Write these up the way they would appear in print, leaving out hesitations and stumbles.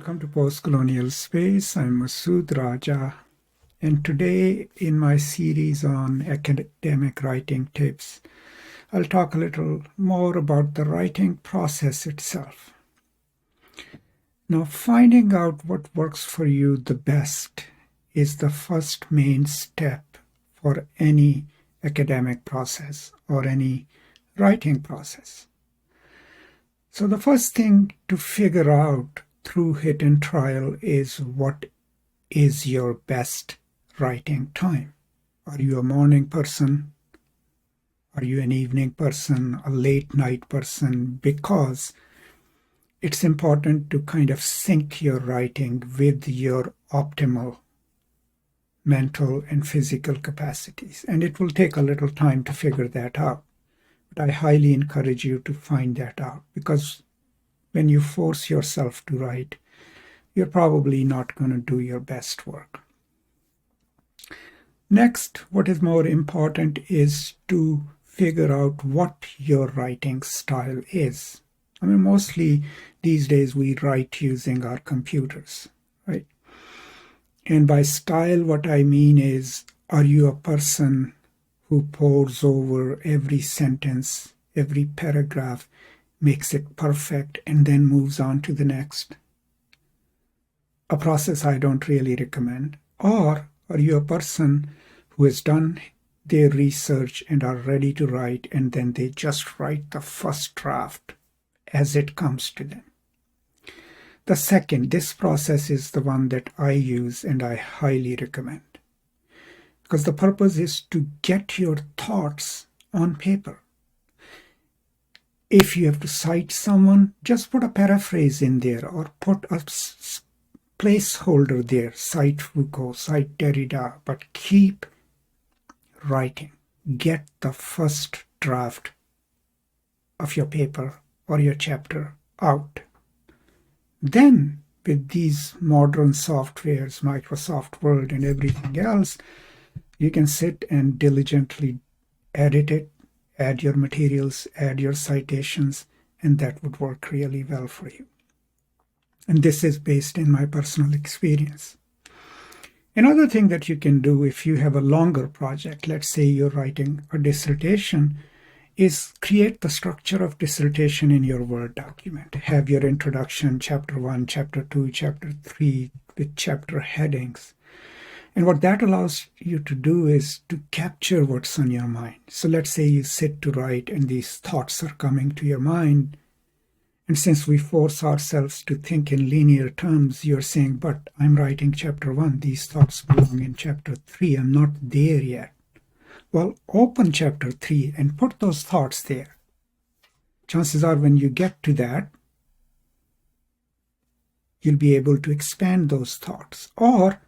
welcome to Postcolonial Space. I'm Masood Raja, and today in my series on academic writing tips, I'll talk a little more about the writing process itself. Now, finding out what works for you the best is the first main step for any academic process or any writing process. So the first thing to figure out through hit and trial is what is your best writing time. Are you a morning person? Are you an evening person, a late night person? Because it's important to kind of sync your writing with your optimal mental and physical capacities. And it will take a little time to figure that out. But I highly encourage you to find that out, because when you force yourself to write, you're probably not going to do your best work. Next, what is more important is to figure out what your writing style is. I mean, mostly these days we write using our computers, right? And by style, what I mean is, are you a person who pores over every sentence, every paragraph, makes it perfect, and then moves on to the next? A process I don't really recommend. Or are you a person who has done their research and are ready to write, and then they just write the first draft as it comes to them? The second, this process is the one that I use and I highly recommend, because the purpose is to get your thoughts on paper. If you have to cite someone, just put a paraphrase in there or put a placeholder there, cite Foucault, cite Derrida, but keep writing. Get the first draft of your paper or your chapter out. Then, with these modern softwares, Microsoft Word and everything else, you can sit and diligently edit it, add your materials, add your citations, and that would work really well for you. And this is based in my personal experience. Another thing that you can do if you have a longer project, let's say you're writing a dissertation, is create the structure of dissertation in your Word document. Have your introduction, chapter 1, chapter 2, chapter 3, with chapter headings. And what that allows you to do is to capture what's on your mind. So let's say you sit to write and these thoughts are coming to your mind. And since we force ourselves to think in linear terms, you're saying, but I'm writing chapter 1. These thoughts belong in chapter 3. I'm not there yet. Well, open chapter 3 and put those thoughts there. Chances are when you get to that, you'll be able to expand those thoughts. Or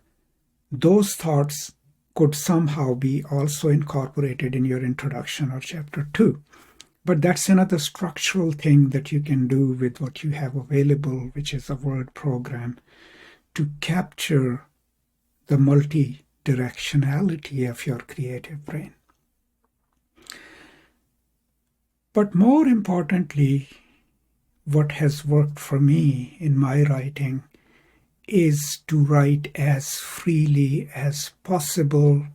those thoughts could somehow be also incorporated in your introduction or chapter 2. But that's another structural thing that you can do with what you have available, which is a Word program, to capture the multi-directionality of your creative brain. But more importantly, what has worked for me in my writing is to write as freely as possible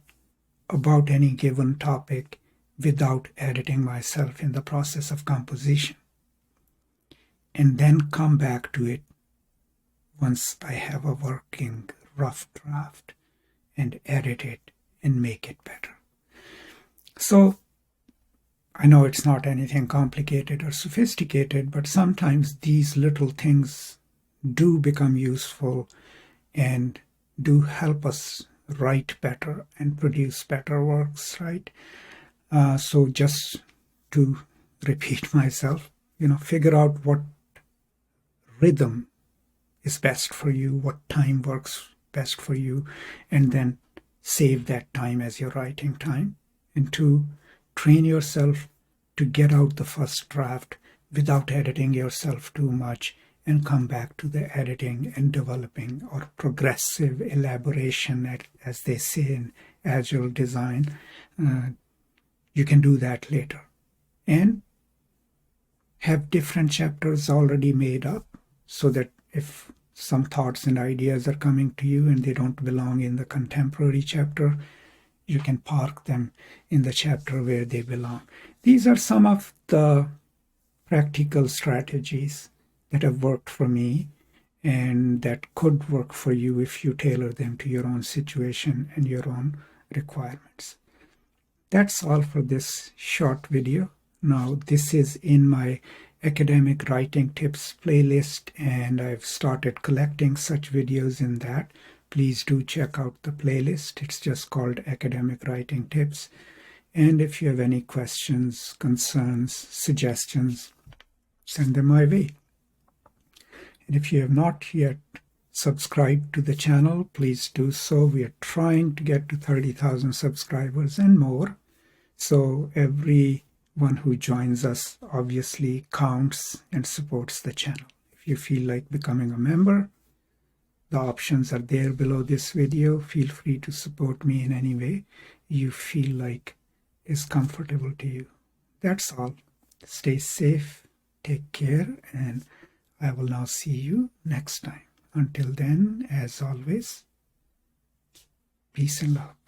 about any given topic without editing myself in the process of composition, and then come back to it once I have a working rough draft and edit it and make it better. So I know it's not anything complicated or sophisticated, but sometimes these little things do become useful and do help us write better and produce better works, right? So just to repeat myself, figure out what rhythm is best for you, what time works best for you, and then save that time as your writing time. And to train yourself to get out the first draft without editing yourself too much, and come back to the editing and developing or progressive elaboration, as they say in Agile design. You can do that later. And have different chapters already made up, so that if some thoughts and ideas are coming to you and they don't belong in the contemporary chapter, you can park them in the chapter where they belong. These are some of the practical strategies that have worked for me and that could work for you if you tailor them to your own situation and your own requirements. That's all for this short video. Now, this is in my academic writing tips playlist, and I've started collecting such videos in that. Please do check out the playlist. It's just called Academic Writing Tips. And if you have any questions, concerns, suggestions, send them my way. And if you have not yet subscribed to the channel, please do so. We are trying to get to 30,000 subscribers and more. So everyone who joins us obviously counts and supports the channel. If you feel like becoming a member, the options are there below this video. Feel free to support me in any way you feel like is comfortable to you. That's all. Stay safe, take care, and I will now see you next time. Until then, as always, peace and love.